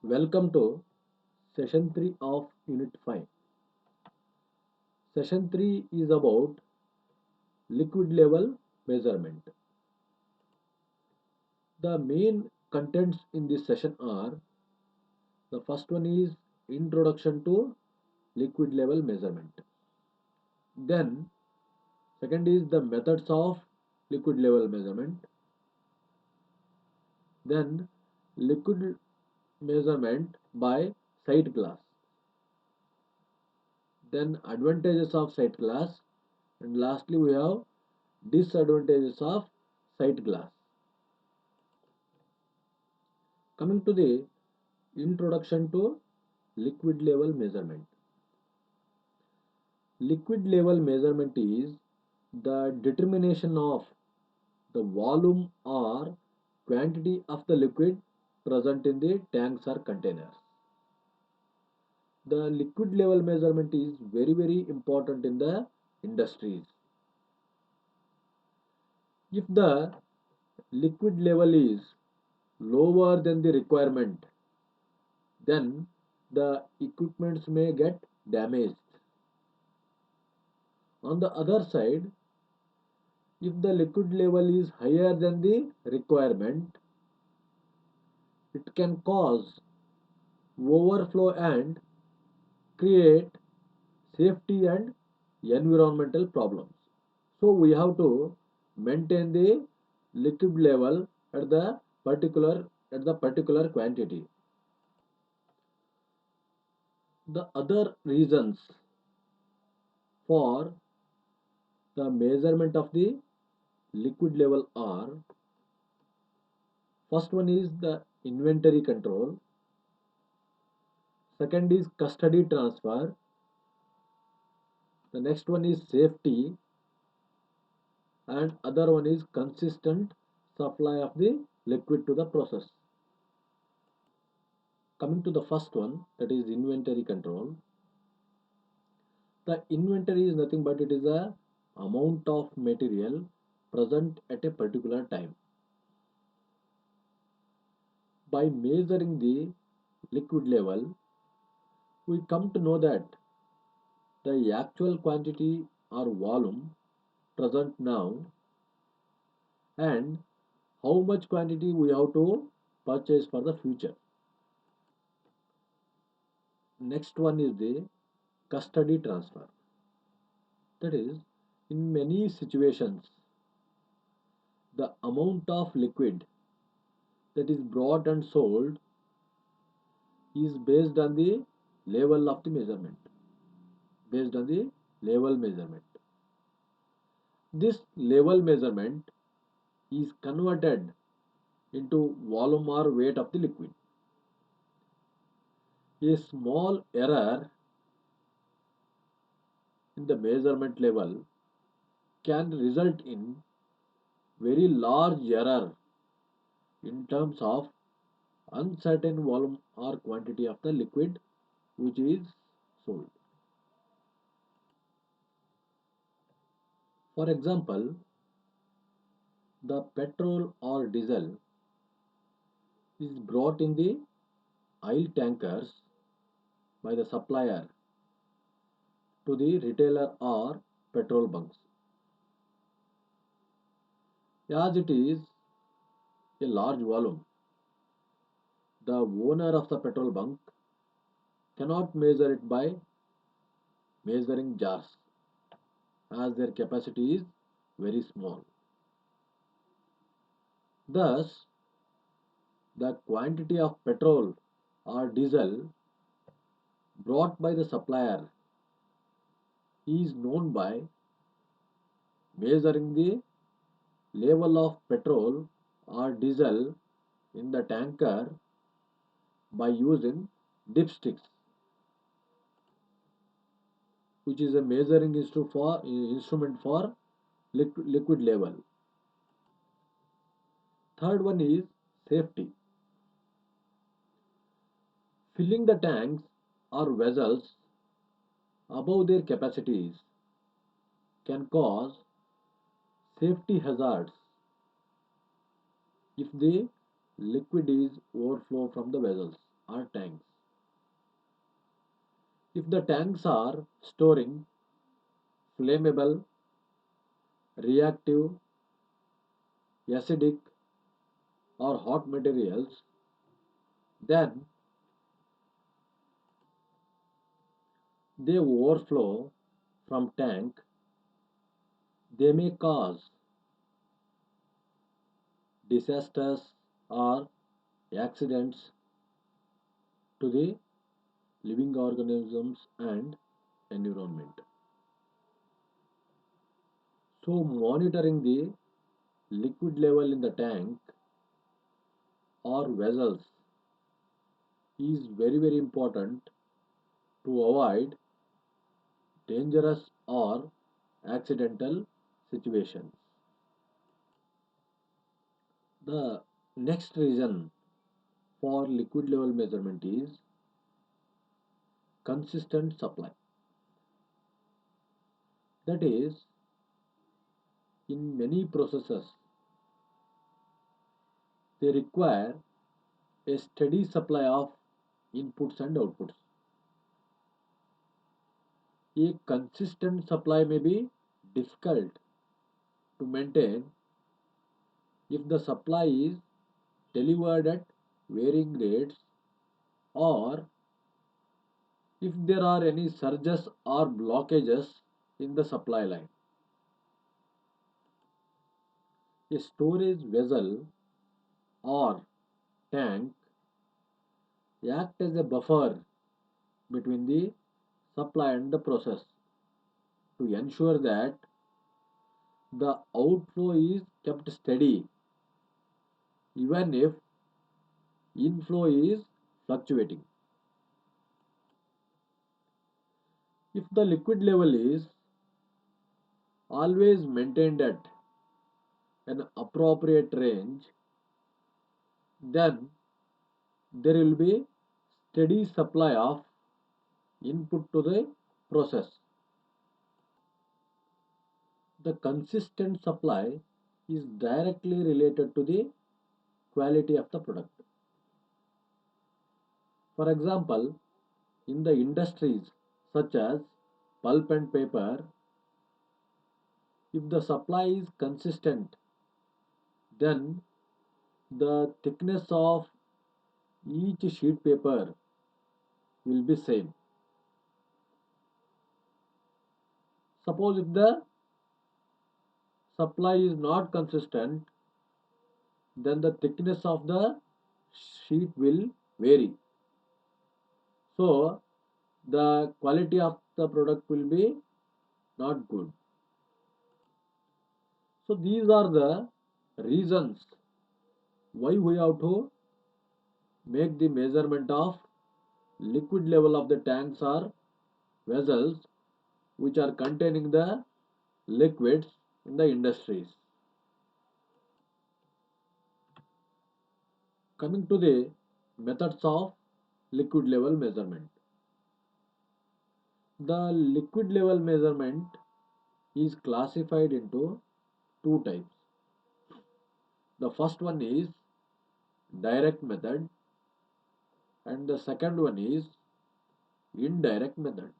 Welcome to session 3 of Unit 5. Session 3 is about liquid level measurement. The main contents in this session are: the first one is introduction to liquid level measurement. Then, second is the methods of liquid level measurement. Then, liquid measurement by sight glass. Then, advantages of sight glass. And lastly, we have disadvantages of sight glass. Coming to the introduction to liquid level measurement. Liquid level measurement is the determination of the volume or quantity of the liquid present in the tanks or containers. The liquid level measurement is very important in the industries. If the liquid level is lower than the requirement, then the equipments may get damaged. On the other side, if the liquid level is higher than the requirement, it can cause overflow and create safety and environmental problems. So we have to maintain the liquid level at the particular quantity. The other reasons for the measurement of the liquid level are: first one is the inventory control, second is custody transfer, the next one is safety, and other one is consistent supply of the liquid to the process. Coming to the first one, that is inventory control. The inventory is nothing but it is a amount of material present at a particular time. By measuring the liquid level, we come to know that the actual quantity or volume present now and how much quantity we have to purchase for the future. Next one is the custody transfer. That is, in many situations, the amount of liquid that is brought and sold is based on the level of the measurement. Based on the level measurement. This level measurement is converted into volume or weight of the liquid. A small error in the measurement level can result in very large error in terms of uncertain volume or quantity of the liquid which is sold. For example, the petrol or diesel is brought in the oil tankers by the supplier to the retailer or petrol bunks. As it is a large volume, the owner of the petrol bunk cannot measure it by measuring jars as their capacity is very small. Thus, the quantity of petrol or diesel brought by the supplier is known by measuring the level of petrol or diesel in the tanker by using dipsticks, which is a measuring instrument for liquid level. Third one is safety. Filling the tanks or vessels above their capacities can cause safety hazards if the liquid is overflow from the vessels. are tanks. If the tanks are storing flammable, reactive, acidic, or hot materials, then they overflow from tank. They may cause disasters or accidents to the living organisms and environment. So, monitoring the liquid level in the tank or vessels is very important to avoid dangerous or accidental situations. The next reason for liquid level measurement is consistent supply. That is, in many processes, they require a steady supply of inputs and outputs. A consistent supply may be difficult to maintain if the supply is delivered at varying rates or if there are any surges or blockages in the supply line. A storage vessel or tank act as a buffer between the supply and the process to ensure that the outflow is kept steady even if inflow is fluctuating. If the liquid level is always maintained at an appropriate range, then there will be steady supply of input to the process. The consistent supply is directly related to the quality of the product. For example, in the industries such as pulp and paper, if the supply is consistent, then the thickness of each sheet paper will be same. Suppose if the supply is not consistent, then the thickness of the sheet will vary. So the quality of the product will be not good. So these are the reasons why we have to make the measurement of liquid level of the tanks or vessels which are containing the liquids in the industries. Coming to the methods of liquid level measurement. The liquid level measurement is classified into two types. The first one is direct method and the second one is indirect method.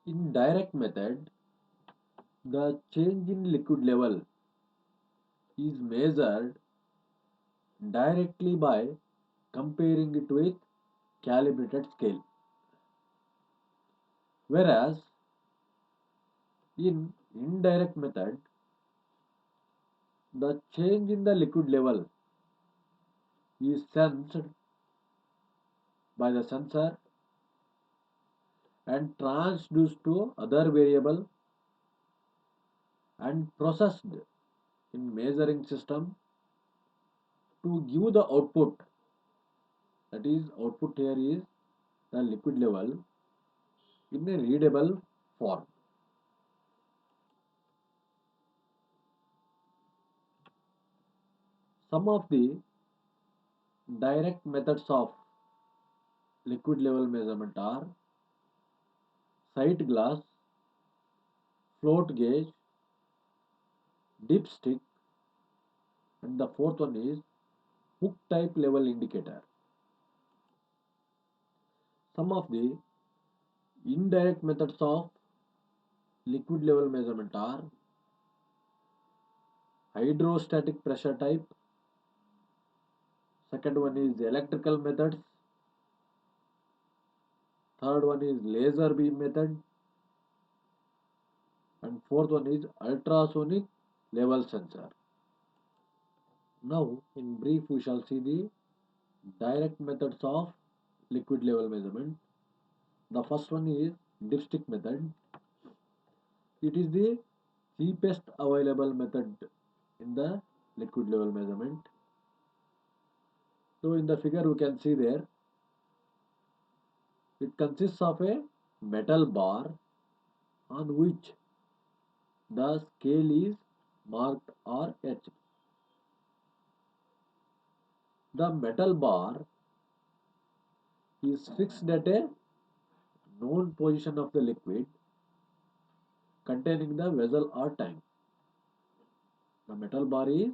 In direct method, the change in liquid level is measured directly by comparing it with calibrated scale. Whereas in indirect method, the change in the liquid level is sensed by the sensor and transduced to other variable and processed in measuring system to give the output. That is, output here is the liquid level in a readable form. Some of the direct methods of liquid level measurement are sight glass, float gauge, dipstick, and the fourth one is hook type level indicator. Some of the indirect methods of liquid level measurement are hydrostatic pressure type. Second one is electrical methods. Third one is laser beam method. And fourth one is ultrasonic level sensor. Now, in brief, we shall see the direct methods of liquid level measurement. The first one is dipstick method. It is the cheapest available method in the liquid level measurement. So in the figure we can see there, it consists of a metal bar on which the scale is marked or etched. The metal bar is fixed at a known position of the liquid containing the vessel or tank. The metal bar is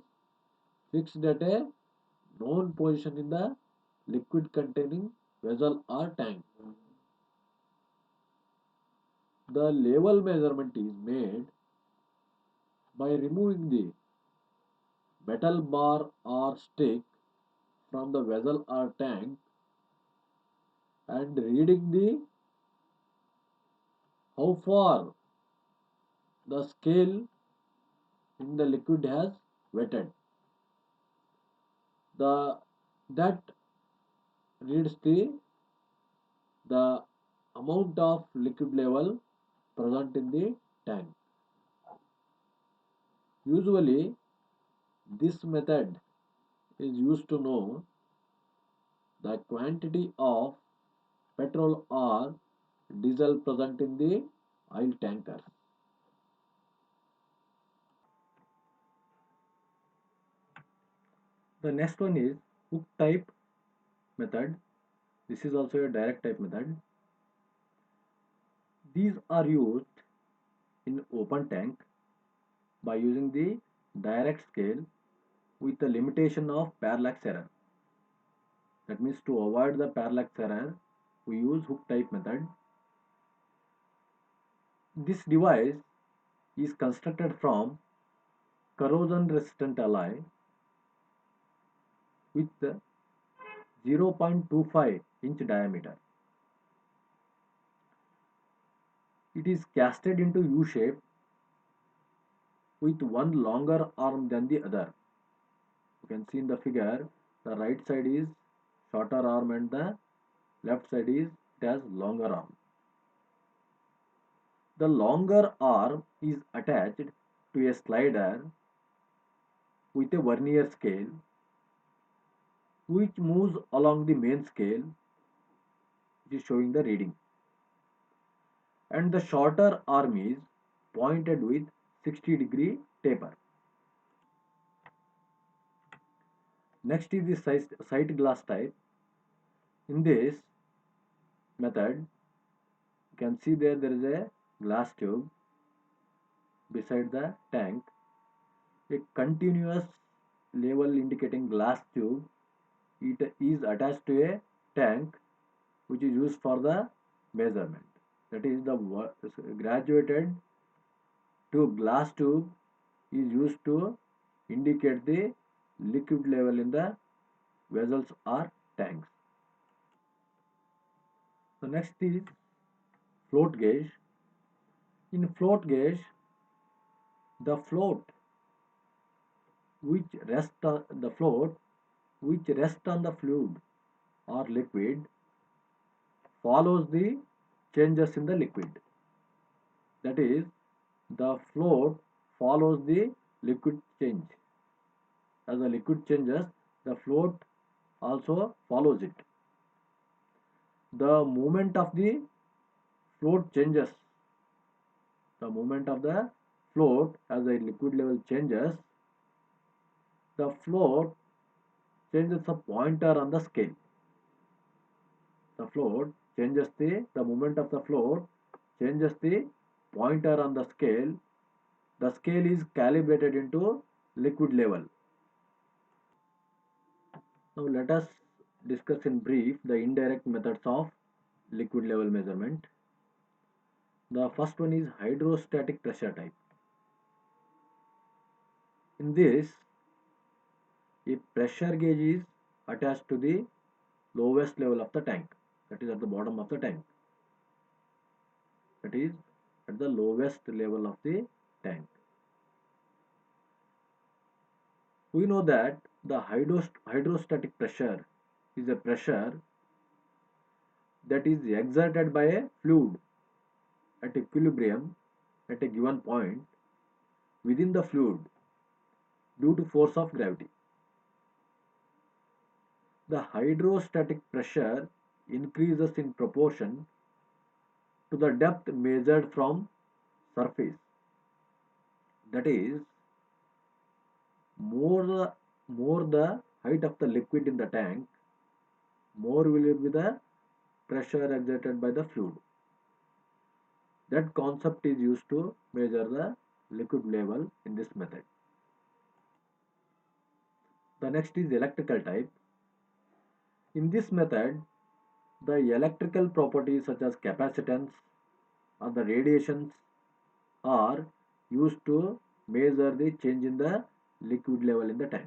fixed at a known position in the liquid containing vessel or tank. The level measurement is made by removing the metal bar or stick from the vessel or tank and reading the how far the scale in the liquid has wetted. The that reads the amount of liquid level present in the tank. Usually, this method is used to know the quantity of petrol or diesel present in the oil tankers. The next one is hook type method. This is also a direct type method. These are used in open tank by using the direct scale with the limitation of parallax error. That means to avoid the parallax error, we use hook type method. This device is constructed from corrosion resistant alloy with 0.25-inch diameter. It is casted into U shape with one longer arm than the other. You can see in the figure, the right side is shorter arm and the left side is it has longer arm. The longer arm is attached to a slider with a vernier scale which moves along the main scale, which is showing the reading. And the shorter arm is pointed with 60-degree taper. Next is the sight glass type. In this method, you can see there is a glass tube beside the tank. A continuous level indicating glass tube, it is attached to a tank which is used for the measurement. That is the graduated tube, glass tube is used to indicate the liquid level in the vessels or tanks. The next is float gauge. In float gauge, the float which rests on the fluid or liquid follows the changes in the liquid. That is, the float follows the liquid change. As the liquid changes, the float also follows it. The movement of the float changes. The movement of the float as the liquid level changes, the float changes the pointer on the scale. The float changes the movement of the float changes the pointer on the scale. The scale is calibrated into liquid level. Now let us discuss in brief the indirect methods of liquid level measurement. The first one is hydrostatic pressure type. In this, a pressure gauge is attached to the lowest level of the tank, that is at the bottom of the tank, that is at the lowest level of the tank. We know that the hydrostatic pressure is a pressure that is exerted by a fluid at equilibrium at a given point within the fluid due to force of gravity. The hydrostatic pressure increases in proportion to the depth measured from surface. That is, more the more the height of the liquid in the tank, more will be the pressure exerted by the fluid. That concept is used to measure the liquid level in this method. The next is electrical type. In this method, the electrical properties such as capacitance or the radiations are used to measure the change in the liquid level in the tank.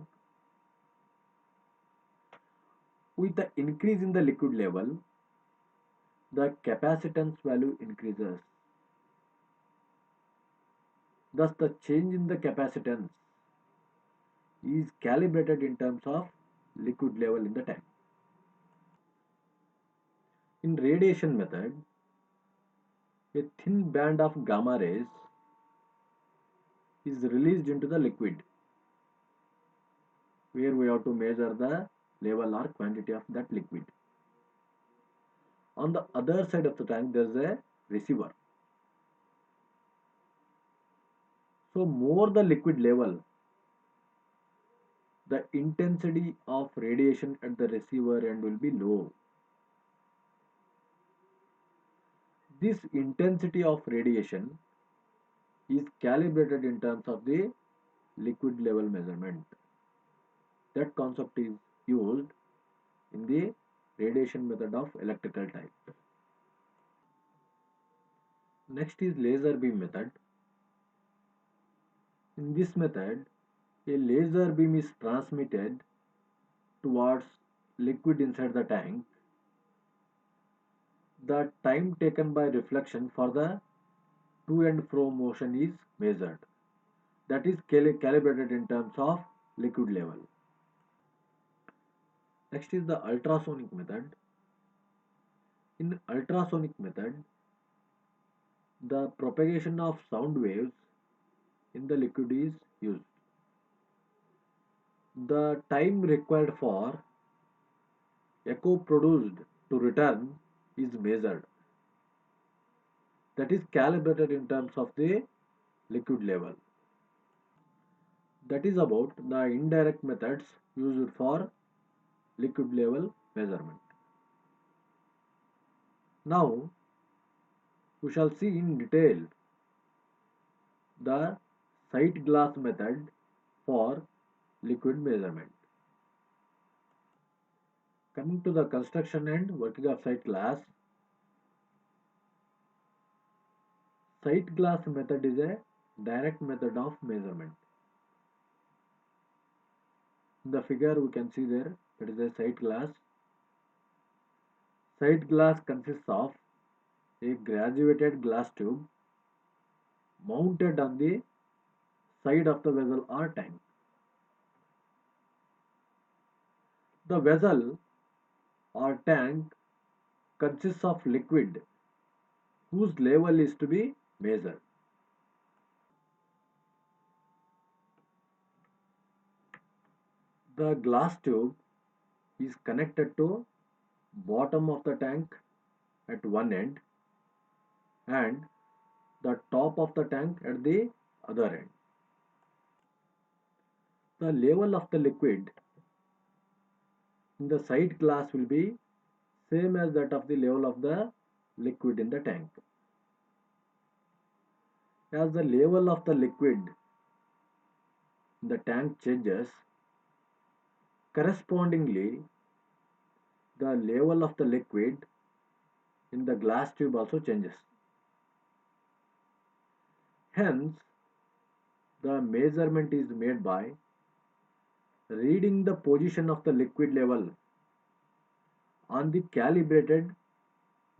With the increase in the liquid level, the capacitance value increases. Thus, the change in the capacitance is calibrated in terms of liquid level in the tank. In radiation method, a thin band of gamma rays is released into the liquid where we have to measure the level or quantity of that liquid. On the other side of the tank, there is a receiver. So, more the liquid level, the intensity of radiation at the receiver end will be low. This intensity of radiation is calibrated in terms of the liquid level measurement. That concept is used in the radiation method of electrical type. Next is laser beam method. In this method, a laser beam is transmitted towards liquid inside the tank. The time taken by reflection for the to and fro motion is measured. That is calibrated in terms of liquid level. Next is the ultrasonic method. In ultrasonic method, the propagation of sound waves in the liquid is used. The time required for echo produced to return is measured. That is calibrated in terms of the liquid level. That is about the indirect methods used for liquid level measurement. Now we shall see in detail the sight glass method for liquid measurement. Coming to the construction and working of sight glass, sight glass method is a direct method of measurement. In the figure we can see there, that is a sight glass. Sight glass consists of a graduated glass tube mounted on the side of the vessel or tank. The vessel or tank consists of liquid whose level is to be measured. The glass tube is connected to bottom of the tank at one end and the top of the tank at the other end. The level of the liquid in the sight glass will be same as that of the level of the liquid in the tank. As the level of the liquid in the tank changes, Correspondingly, the level of the liquid in the glass tube also changes. Hence, the measurement is made by reading the position of the liquid level on the calibrated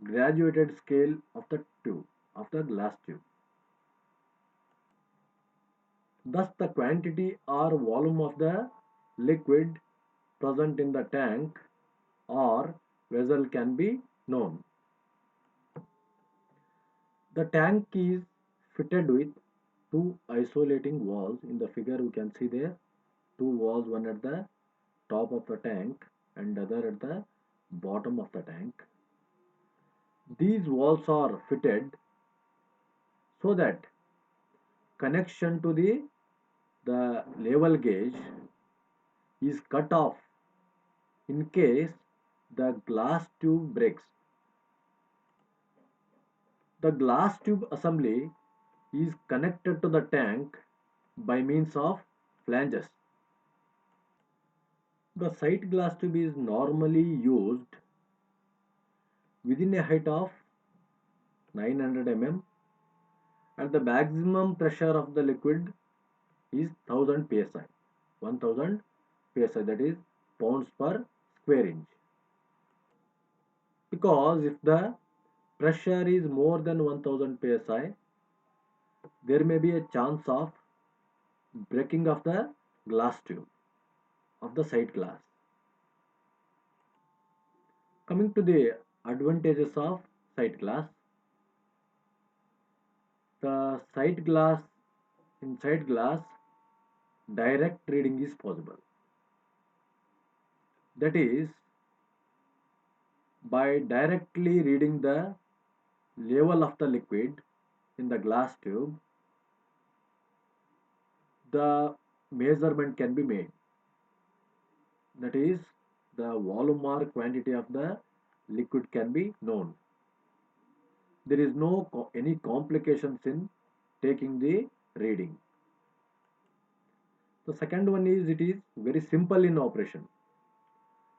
graduated scale of the tube, of the glass tube. Thus, the quantity or volume of the liquid present in the tank or vessel can be known. The tank is fitted with two isolating walls. In the figure we can see there two walls, one at the top of the tank and other at the bottom of the tank. These walls are fitted so that connection to the level gauge is cut off in case the glass tube breaks. The glass tube assembly is connected to the tank by means of flanges. The sight glass tube is normally used within a height of 900 mm and the maximum pressure of the liquid is 1000 psi. 1000 psi, that is pounds per square inch. Because if the pressure is more than 1000 psi, there may be a chance of breaking of the glass tube of the sight glass. Coming to the advantages of sight glass, the sight glass in sight glass direct reading is possible. That is, by directly reading the level of the liquid in the glass tube, the measurement can be made. That is, the volume or quantity of the liquid can be known. There is no any complications in taking the reading. The second one is it is very simple in operation.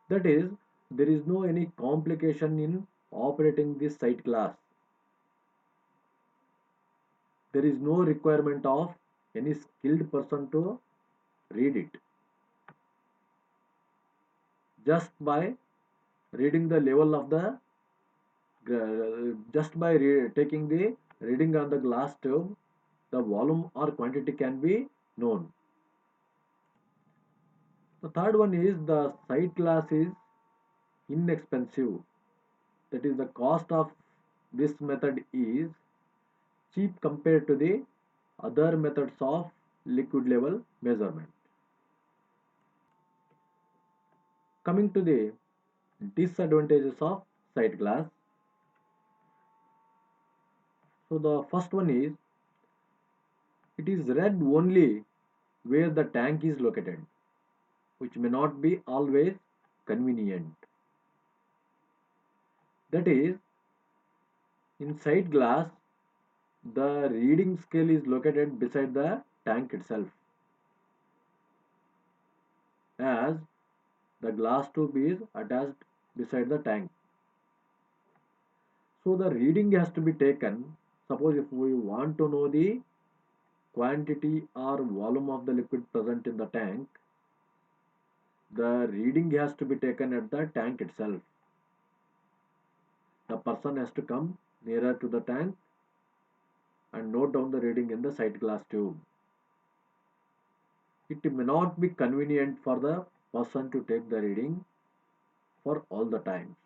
That is, there is no any complication in operating this sight glass. There is no requirement of any skilled person to read it. Just by reading the level of the just by taking the reading on the glass tube, the volume or quantity can be known. The third one is the sight glass is inexpensive. That is, the cost of this method is cheap compared to the other methods of liquid level measurement. Coming to the disadvantages of sight glass. So the first one is it is read only where the tank is located, which may not be always convenient. That is, in sight glass, the reading scale is located beside the tank itself, as the glass tube is attached beside the tank. So the reading has to be taken. Suppose if we want to know the quantity or volume of the liquid present in the tank, the reading has to be taken at the tank itself. The person has to come nearer to the tank and note down the reading in the sight glass tube. It may not be convenient for the person to take the reading for all the times.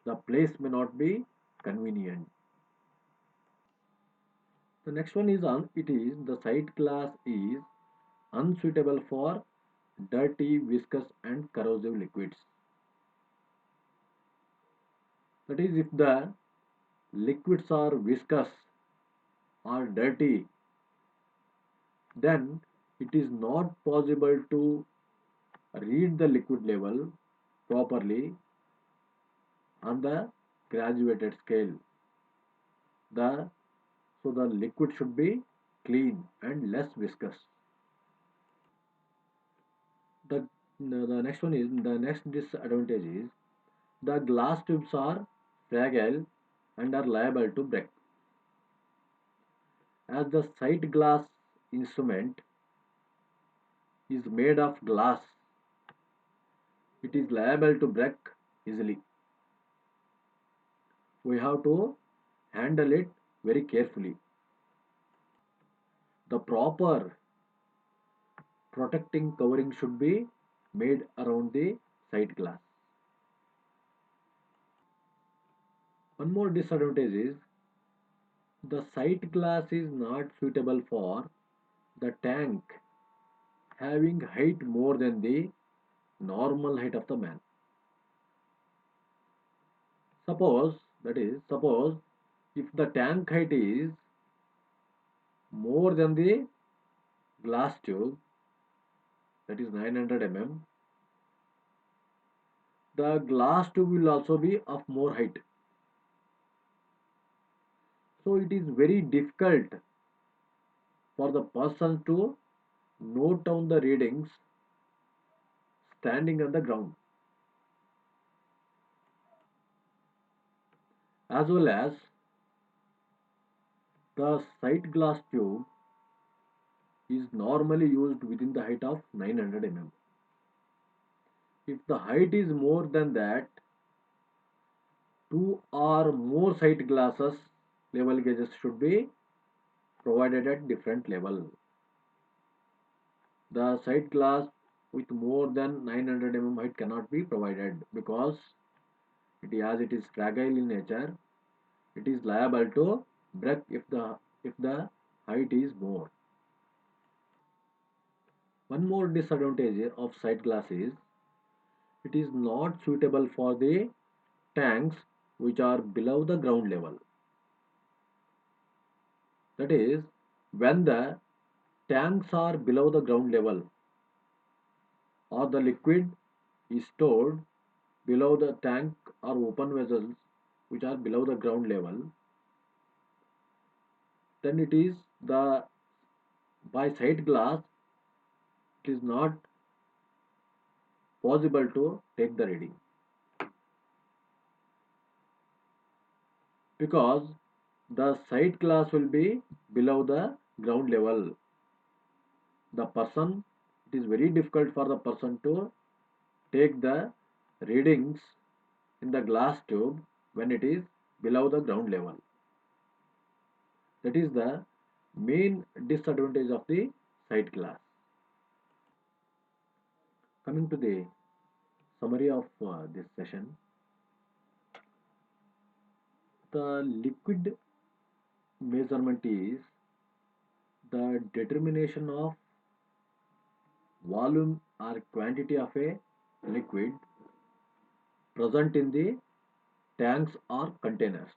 The place may not be convenient. The next one is it is the sight glass is unsuitable for dirty, viscous and corrosive liquids. That is, if the liquids are viscous or dirty, then it is not possible to read the liquid level properly on the graduated scale. So the liquid should be clean and less viscous. The Now, the next disadvantage is the glass tubes are fragile and are liable to break. As the sight glass instrument is made of glass, it is liable to break easily. We have to handle it very carefully. The proper protecting covering should be made around the sight glass. One more disadvantage is the sight glass is not suitable for the tank having height more than the normal height of the man. Suppose if the tank height is more than the glass tube, that is 900 mm, the glass tube will also be of more height. So it is very difficult for the person to note down the readings standing on the ground, as well as the sight glass tube is normally used within the height of 900 mm. If the height is more than that, two or more sight glasses level gauges should be provided at different level. The sight glass with more than 900 mm height cannot be provided because as it is fragile in nature, it is liable to break if the height is more. One more disadvantage of sight glass is it is not suitable for the tanks which are below the ground level. That is, when the tanks are below the ground level or the liquid is stored below the tank or open vessels which are below the ground level, then it is the by sight glass it is not possible to take the reading because the sight glass will be below the ground level. The person, it is very difficult for the person to take the readings in the glass tube when it is below the ground level. That is the main disadvantage of the sight glass. Coming to the summary of this session, the liquid measurement is the determination of volume or quantity of a liquid present in the tanks or containers.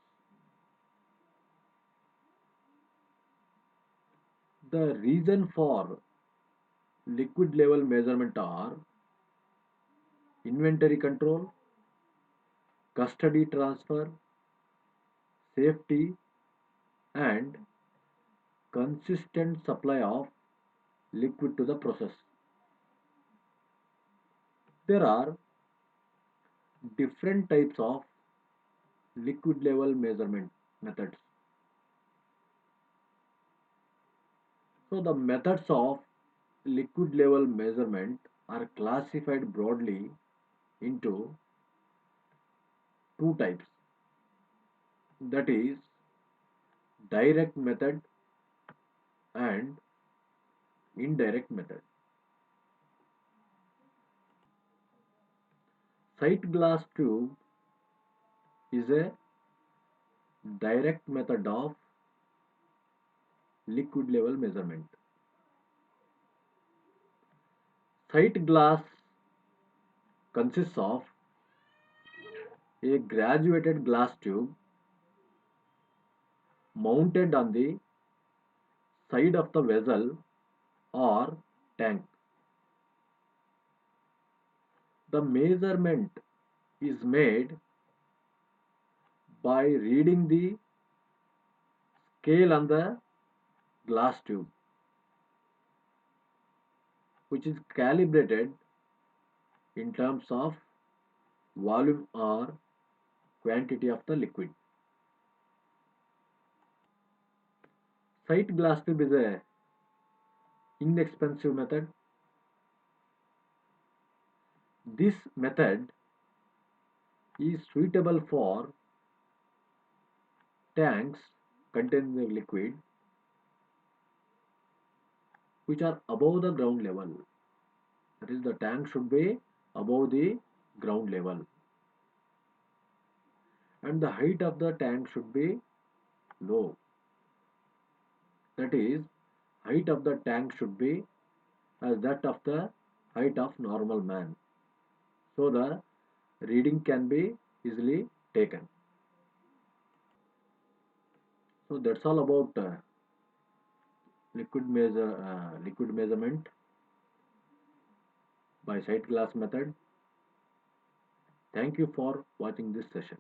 The reason for liquid level measurement are inventory control, custody transfer, safety, and consistent supply of liquid to the process. There are different types of liquid level measurement methods. So the methods of liquid level measurement are classified broadly into two types, that is direct method and indirect method. Sight glass tube is a direct method of liquid level measurement. Sight glass consists of a graduated glass tube mounted on the side of the vessel or tank. The measurement is made by reading the scale on the glass tube, which is calibrated in terms of volume or quantity of the liquid. Sight glass tube is a inexpensive method. This method is suitable for tanks containing the liquid which are above the ground level. That is, the tank should be above the ground level, and the height of the tank should be low. That is, height of the tank should be as that of the height of normal man, so the reading can be easily taken. So that's all about liquid measurement by sight glass method. Thank you for watching this session.